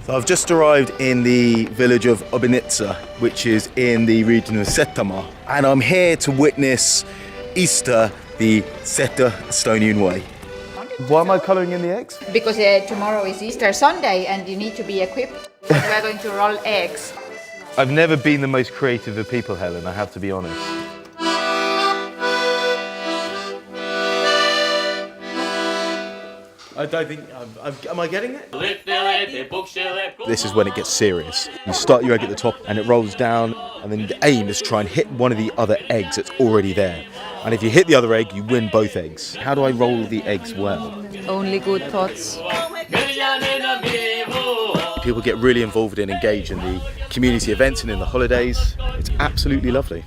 So I've just arrived in the village of Obinitsa, which is in the region of Setomaa, and I'm here to witness Easter the Seto Estonian way. Why am I colouring in the eggs? Because tomorrow is Easter Sunday and you need to be equipped. We're going to roll eggs. I've never been the most creative of people, Helen, I have to be honest. I don't think, am I getting it? This is when it gets serious. You start your egg at the top and it rolls down, and then the aim is to try and hit one of the other eggs that's already there. And if you hit the other egg, you win both eggs. How do I roll the eggs well? Only good thoughts. People get really involved and engaged in the community events and in the holidays. It's absolutely lovely.